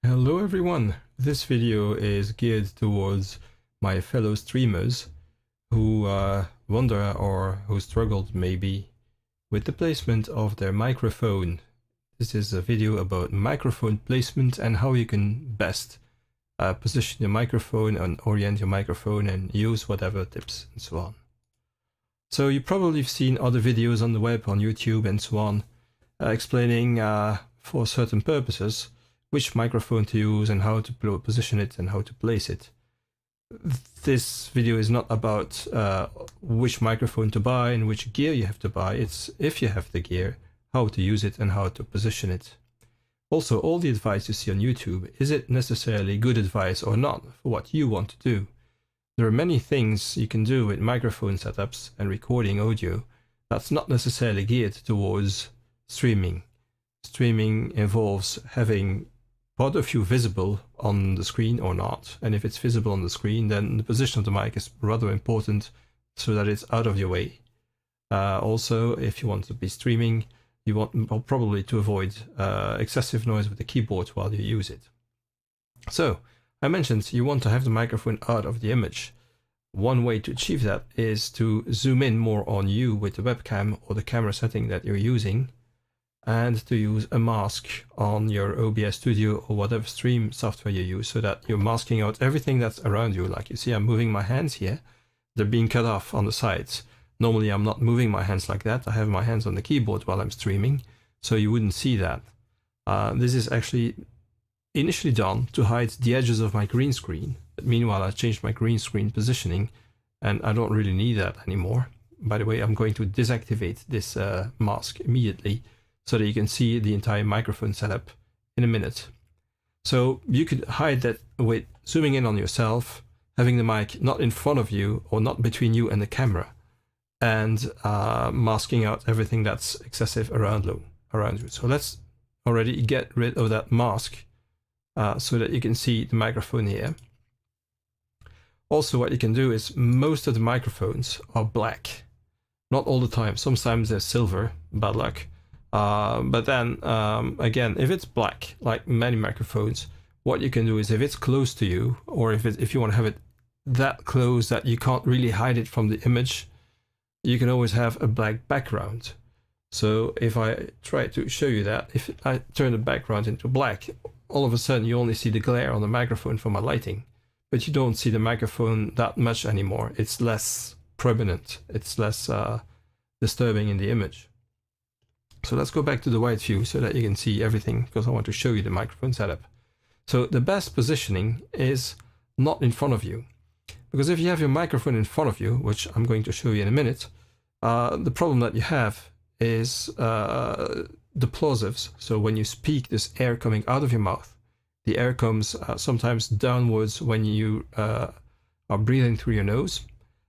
Hello everyone, this video is geared towards my fellow streamers who wonder or who struggled maybe with the placement of their microphone. This is a video about microphone placement and how you can best position your microphone and orient your microphone and use whatever tips and so on. So you probably have seen other videos on the web, on YouTube and so on, explaining for certain purposes which microphone to use and how to position it and how to place it. This video is not about which microphone to buy and which gear you have to buy. It's if you have the gear, how to use it and how to position it. Also, all the advice you see on YouTube, is it necessarily good advice or not for what you want to do? There are many things you can do with microphone setups and recording audio that's not necessarily geared towards streaming. Streaming involves having part of you visible on the screen or not, and if it's visible on the screen, then the position of the mic is rather important so that it's out of your way. Also, if you want to be streaming, you want probably to avoid excessive noise with the keyboard while you use it. So, I mentioned you want to have the microphone out of the image. One way to achieve that is to zoom in more on you with the webcam or the camera setting that you're using, and to use a mask on your OBS Studio or whatever stream software you use so that you're masking out everything that's around you. Like you see, I'm moving my hands here. They're being cut off on the sides. Normally, I'm not moving my hands like that. I have my hands on the keyboard while I'm streaming, so you wouldn't see that. This is actually initially done to hide the edges of my green screen. But meanwhile, I changed my green screen positioning, and I don't really need that anymore. By the way, I'm going to deactivate this mask immediately, so that you can see the entire microphone setup in a minute. So you could hide that with zooming in on yourself, having the mic not in front of you or not between you and the camera, and masking out everything that's excessive around you. So let's already get rid of that mask so that you can see the microphone here. Also, what you can do is most of the microphones are black. Not all the time. Sometimes they're silver, bad luck. But then, again, if it's black, like many microphones, what you can do is if it's close to you, or if you want to have it that close that you can't really hide it from the image, you can always have a black background. So if I try to show you that, if I turn the background into black, all of a sudden you only see the glare on the microphone from my lighting, but you don't see the microphone that much anymore. It's less prominent. It's less disturbing in the image. So let's go back to the wide view so that you can see everything, because I want to show you the microphone setup. So the best positioning is not in front of you, because if you have your microphone in front of you, which I'm going to show you in a minute, the problem that you have is the plosives. So when you speak, there's air coming out of your mouth. The air comes sometimes downwards when you are breathing through your nose.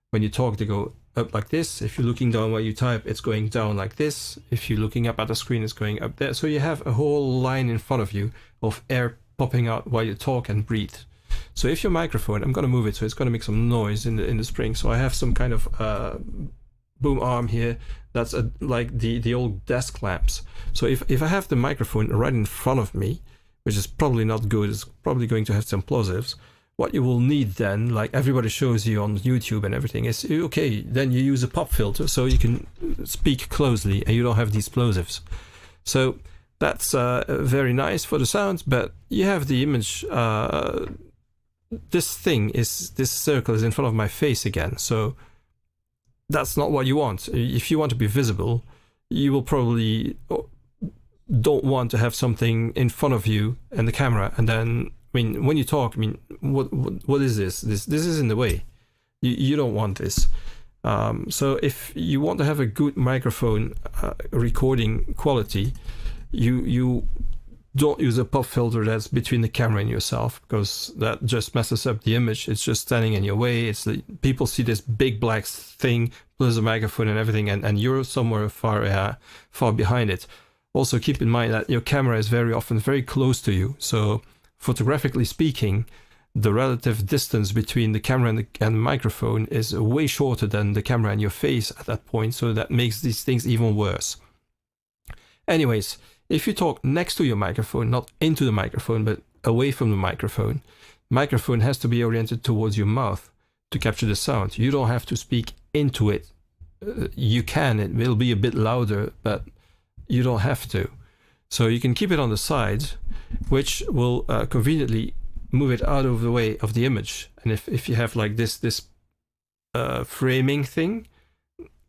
When you talk, they go up like this. If you're looking down while you type, it's going down like this. If you're looking up at the screen, it's going up there. So you have a whole line in front of you of air popping out while you talk and breathe. So if your microphone, I'm going to move it so it's going to make some noise in the spring. So I have some kind of boom arm here. That's like the old desk lamps. So if I have the microphone right in front of me, which is probably not good, it's probably going to have some plosives. What you will need then, like everybody shows you on YouTube and everything, is okay, then you use a pop filter so you can speak closely and you don't have these plosives. So that's very nice for the sound, but you have the image. This circle is in front of my face again, so that's not what you want. If you want to be visible, you will probably don't want to have something in front of you and the camera, and then when you talk, what is this? This is in the way. You don't want this. So if you want to have a good microphone recording quality, you don't use a pop filter that's between the camera and yourself, because that just messes up the image. It's just standing in your way. People see this big black thing plus a microphone and everything, and you're somewhere far behind it. Also, keep in mind that your camera is very often very close to you. So photographically speaking, the relative distance between the camera and the microphone is way shorter than the camera and your face at that point, so that makes these things even worse. Anyways, if you talk next to your microphone, not into the microphone, but away from the microphone. Microphone has to be oriented towards your mouth to capture the sound. You don't have to speak into it. You can, it will be a bit louder, but you don't have to. So you can keep it on the side, which will conveniently move it out of the way of the image. And if you have like this framing thing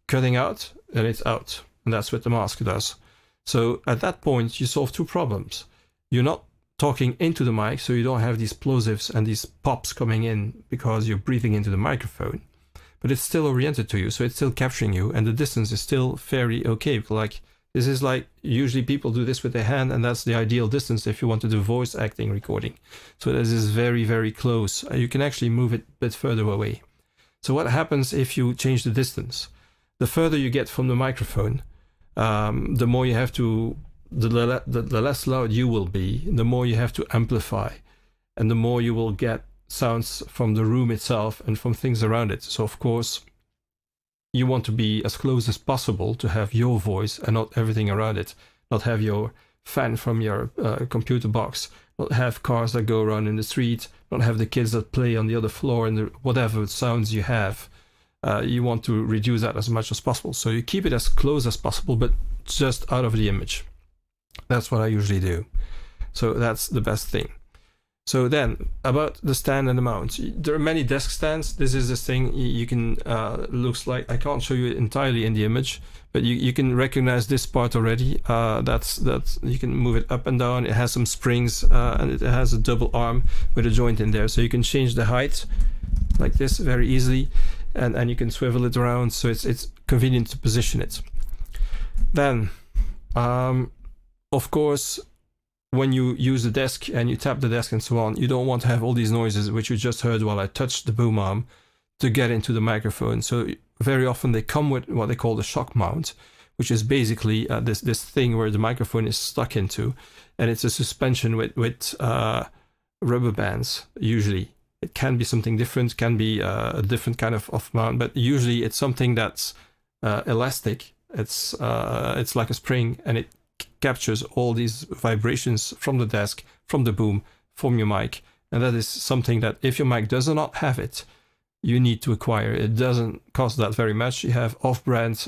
cutting out, then it's out. And that's what the mask does. So at that point, you solve two problems. You're not talking into the mic, so you don't have these plosives and these pops coming in because you're breathing into the microphone. But it's still oriented to you, so it's still capturing you, and the distance is still very okay. Like, this is like, usually people do this with their hand, and that's the ideal distance if you want to do voice acting recording. So this is very, very close. You can actually move it a bit further away. So what happens if you change the distance? The further you get from the microphone, the more you have to, the less loud you will be, the more you have to amplify, and the more you will get sounds from the room itself and from things around it. So of course, you want to be as close as possible to have your voice and not everything around it. Not have your fan from your computer box, not have cars that go around in the street, not have the kids that play on the other floor, and whatever sounds you have. You want to reduce that as much as possible. So you keep it as close as possible, but just out of the image. That's what I usually do. So that's the best thing. So then, about the stand and the mount. There are many desk stands. This is this thing you can, looks like, I can't show you it entirely in the image, but you can recognize this part already. That's you can move it up and down. It has some springs, and it has a double arm with a joint in there. So you can change the height like this very easily. And you can swivel it around, so it's convenient to position it. Then, of course, when you use the desk and you tap the desk and so on, you don't want to have all these noises, which you just heard while I touched the boom arm, to get into the microphone. So very often they come with what they call the shock mount, which is basically this thing where the microphone is stuck into, and it's a suspension with rubber bands, usually. It can be something different, can be a different kind of mount, but usually it's something that's elastic. It's like a spring, and it captures all these vibrations from the desk, from the boom, from your mic. And that is something that if your mic does not have it, you need to acquire. It doesn't cost that very much. You have off-brand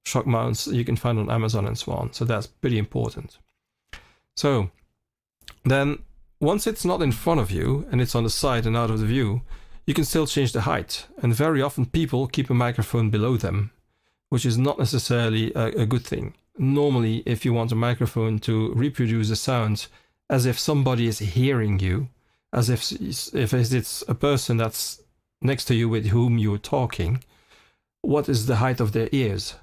shock mounts you can find on Amazon and so on. So that's pretty important. So then, once it's not in front of you and it's on the side and out of the view, you can still change the height. And very often people keep a microphone below them, which is not necessarily a good thing. Normally, if you want a microphone to reproduce a sound as if somebody is hearing you, as if it's a person that's next to you with whom you're talking, what is the height of their ears?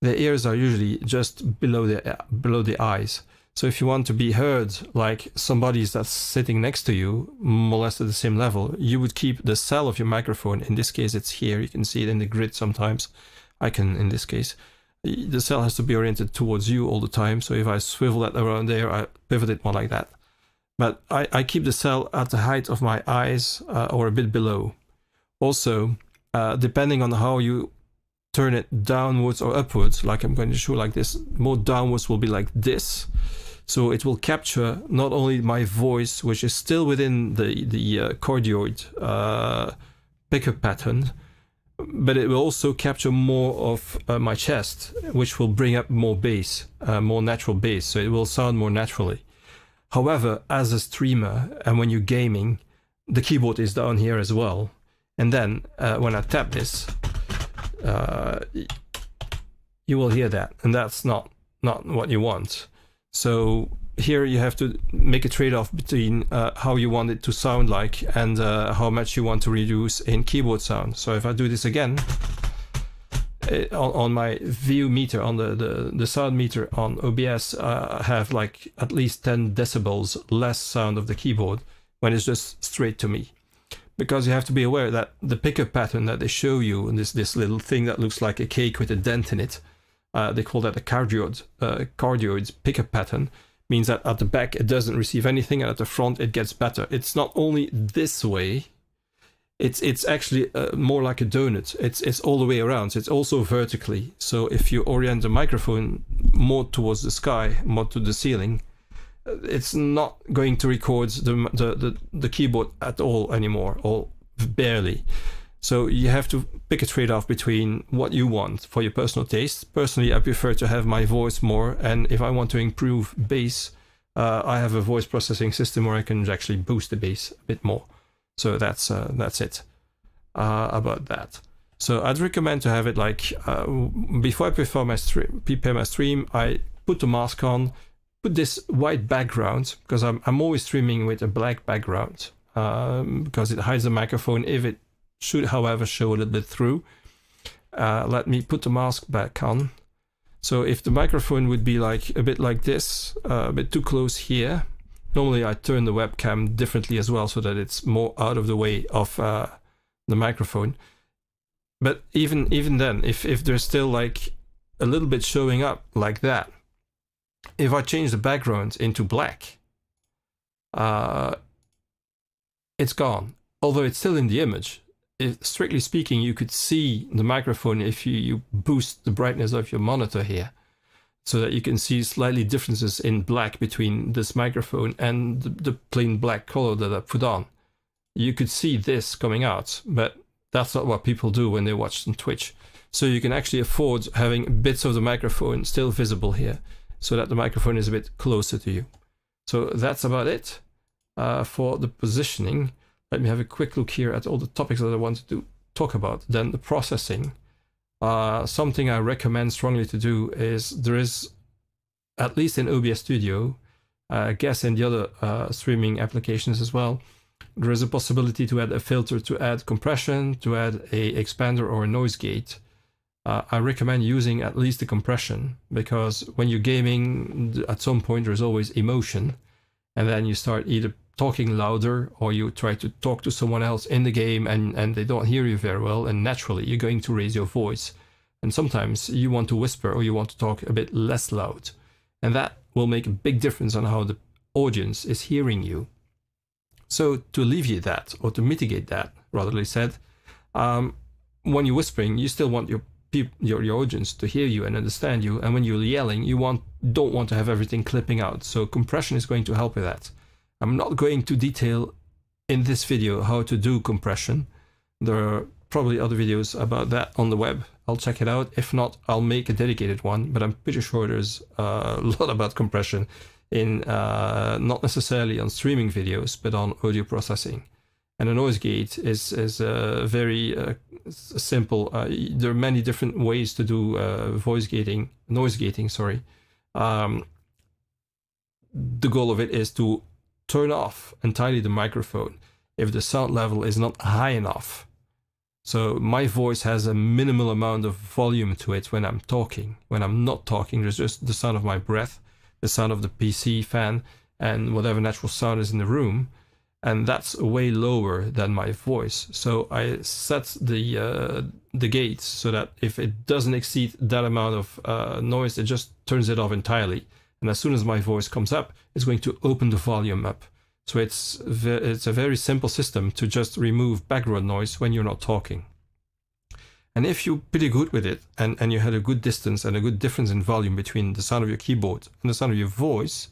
Their ears are usually just below the eyes. So if you want to be heard like somebody that's sitting next to you, more or less at the same level, you would keep the cell of your microphone. In this case, it's here. You can see it in the grid sometimes. I can, in this case. The cell has to be oriented towards you all the time. So if I swivel that around there, I pivot it more like that. But I keep the cell at the height of my eyes or a bit below. Also, depending on how you turn it downwards or upwards, like I'm going to show like this, more downwards will be like this. So it will capture not only my voice, which is still within the cardioid pickup pattern, but it will also capture more of my chest, which will bring up more bass, more natural bass. So it will sound more naturally. However, as a streamer and when you're gaming, the keyboard is down here as well. And then when I tap this, you will hear that, and that's not what you want. So here you have to make a trade-off between how you want it to sound like and how much you want to reduce in keyboard sound. So if I do this again, on my view meter, on the sound meter on OBS, I have like at least 10 decibels less sound of the keyboard when it's just straight to me. Because you have to be aware that the pickup pattern that they show you, and this little thing that looks like a cake with a dent in it, they call that a cardioid pickup pattern, means that at the back it doesn't receive anything, and at the front it gets better. It's not only this way, it's actually more like a donut. It's all the way around. So it's also vertically. So if you orient the microphone more towards the sky, more to the ceiling, it's not going to record the keyboard at all anymore, or barely. So you have to pick a trade-off between what you want for your personal taste. Personally, I prefer to have my voice more, and if I want to improve bass, I have a voice processing system where I can actually boost the bass a bit more. So that's it about that. So I'd recommend to have it like before I prepare my stream, I put the mask on, put this white background, because I'm always streaming with a black background because it hides the microphone if it should, however, show a little bit through. Let me put the mask back on. So if the microphone would be like a bit like this, a bit too close here, normally I turn the webcam differently as well so that it's more out of the way of the microphone. But even then, if there's still like a little bit showing up like that, if I change the background into black, it's gone. Although it's still in the image. Strictly speaking, you could see the microphone if you boost the brightness of your monitor here, so that you can see slightly differences in black between this microphone and the plain black color that I put on. You could see this coming out, but that's not what people do when they watch on Twitch. So you can actually afford having bits of the microphone still visible here, so that the microphone is a bit closer to you. So that's about it for the positioning. Let me have a quick look here at all the topics that I wanted to talk about. Then the processing. Something I recommend strongly to do is, there is, at least in OBS Studio, I guess in the other streaming applications as well, there is a possibility to add a filter, to add compression, to add a expander or a noise gate. I recommend using at least the compression, because when you're gaming, at some point there's always emotion, and then you start either talking louder or you try to talk to someone else in the game and they don't hear you very well, and naturally you're going to raise your voice. And sometimes you want to whisper or you want to talk a bit less loud. And that will make a big difference on how the audience is hearing you. So to alleviate that, or to mitigate that, rather said, when you're whispering, you still want your audience to hear you and understand you. And when you're yelling, you don't want to have everything clipping out. So compression is going to help with that. I'm not going to detail in this video how to do compression. There are probably other videos about that on the web. I'll check it out. If not, I'll make a dedicated one, but I'm pretty sure there's a lot about compression in not necessarily on streaming videos, but on audio processing. And a noise gate is very simple. There are many different ways to do noise gating, sorry. The goal of it is to turn off entirely the microphone if the sound level is not high enough. So my voice has a minimal amount of volume to it when I'm talking. When I'm not talking, there's just the sound of my breath, the sound of the PC fan, and whatever natural sound is in the room. And that's way lower than my voice. So I set the gates so that if it doesn't exceed that amount of noise, it just turns it off entirely. And as soon as my voice comes up, it's going to open the volume up. So it's a very simple system to just remove background noise when you're not talking. And if you're pretty good with it, and you had a good distance and a good difference in volume between the sound of your keyboard and the sound of your voice,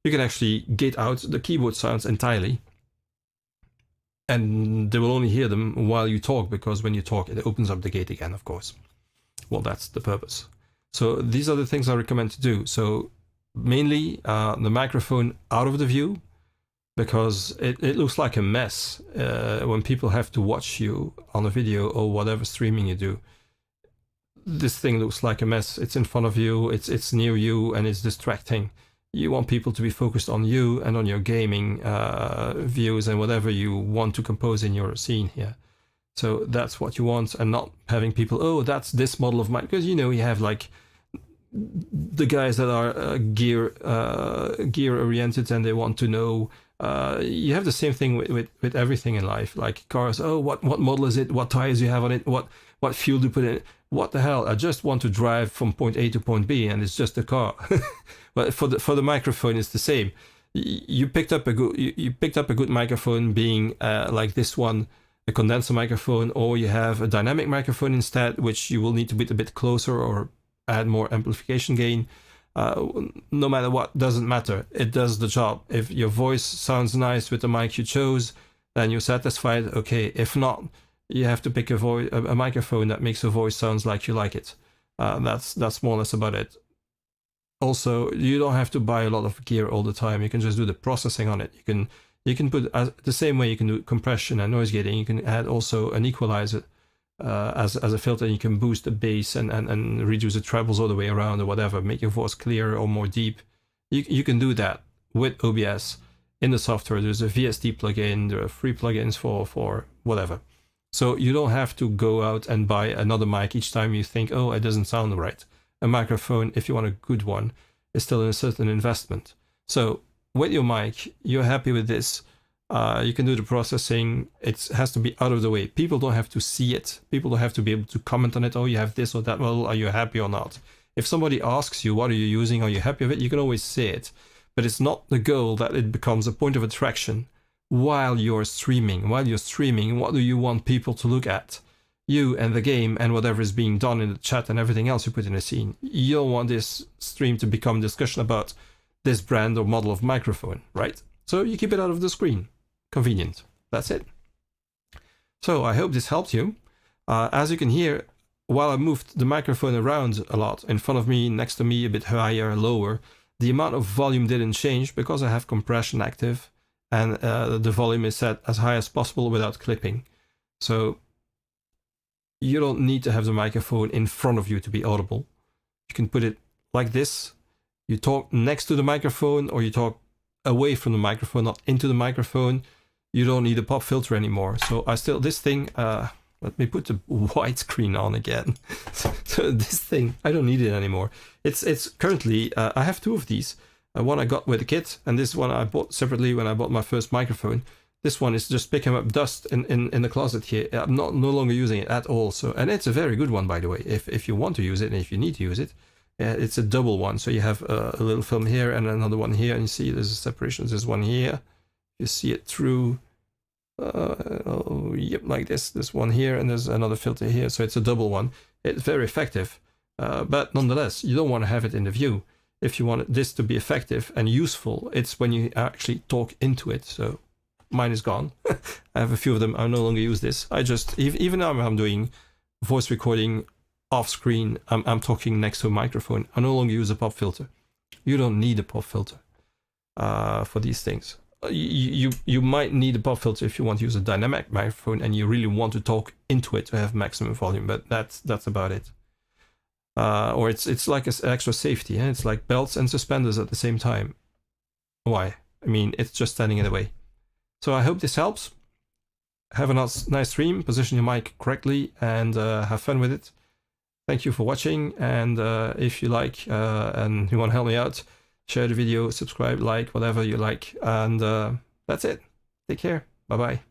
you can actually gate out the keyboard sounds entirely. And they will only hear them while you talk, because when you talk, it opens up the gate again, of course. Well, that's the purpose. So these are the things I recommend to do. So mainly the microphone out of the view, because it looks like a mess when people have to watch you on a video or whatever streaming you do. This thing looks like a mess. It's in front of you, it's near you, and it's distracting. You want people to be focused on you and on your gaming views and whatever you want to compose in your scene here. So that's what you want, and not having people, oh, that's this model of mic, because you know you have like the guys that are gear oriented, and they want to know. You have the same thing with everything in life, like cars. Oh, what model is it? What tires you have on it? What fuel do you put in it? What the hell? I just want to drive from point A to point B, and it's just a car. But for the microphone, it's the same. You picked up a good microphone, being like this one, a condenser microphone, or you have a dynamic microphone instead, which you will need to be a bit closer or add more amplification gain. no matter what, doesn't matter. It does the job. If your voice sounds nice with the mic you chose, then you're satisfied. Okay. If not, you have to pick a microphone that makes your voice sounds like you like it. That's more or less about it. Also, you don't have to buy a lot of gear all the time. You can just do the processing on it. You can put the same way you can do compression and noise gating. You can add also an equalizer as a filter. You can boost the bass and reduce the trebles all the way around or whatever, make your voice clearer or more deep. You can do that with OBS in the software. There's a VST plugin. There are free plugins for whatever. So you don't have to go out and buy another mic each time you think, oh, it doesn't sound right. A microphone, if you want a good one, is still a certain investment. So with your mic, you're happy with this. You can do the processing. It has to be out of the way. People don't have to see it. People don't have to be able to comment on it. Oh, you have this or that. Well, are you happy or not? If somebody asks you, what are you using? Are you happy with it? You can always say it. But it's not the goal that it becomes a point of attraction while you're streaming. While you're streaming, what do you want people to look at? You and the game and whatever is being done in the chat and everything else you put in a scene. You don't want this stream to become discussion about this brand or model of microphone, right? So you keep it out of the screen. Convenient. That's it. So I hope this helped you. As you can hear, while I moved the microphone around a lot, in front of me, next to me, a bit higher, lower, the amount of volume didn't change because I have compression active and the volume is set as high as possible without clipping. So you don't need to have the microphone in front of you to be audible. You can put it like this. You talk next to the microphone or you talk away from the microphone, not into the microphone. You don't need a pop filter anymore. So this thing, let me put the white screen on again. So this thing, I don't need it anymore. It's currently, I have two of these. One I got with the kit and this one I bought separately when I bought my first microphone. This one is just picking up dust in the closet here. I'm no longer using it at all. So, and it's a very good one, by the way, if you want to use it and if you need to use it. It's a double one. So you have a little film here and another one here. And you see there's a separation. There's one here. You see it through, yep, like this. There's one here and there's another filter here. So it's a double one. It's very effective. But nonetheless, you don't want to have it in the view. If you want this to be effective and useful, it's when you actually talk into it. So mine is gone. I have a few of them. I no longer use this. I just, even now I'm doing voice recording off screen, I'm talking next to a microphone. I no longer use a pop filter. You don't need a pop filter for these things. You might need a pop filter if you want to use a dynamic microphone and you really want to talk into it to have maximum volume, but that's about it. Or it's like an extra safety. It's like belts and suspenders at the same time. Why? I mean, it's just standing in the way. So I hope this helps. Have a nice stream, position your mic correctly, and have fun with it. Thank you for watching, and if you like and you want to help me out, share the video, subscribe, like, whatever you like, and that's it. Take care. Bye-bye.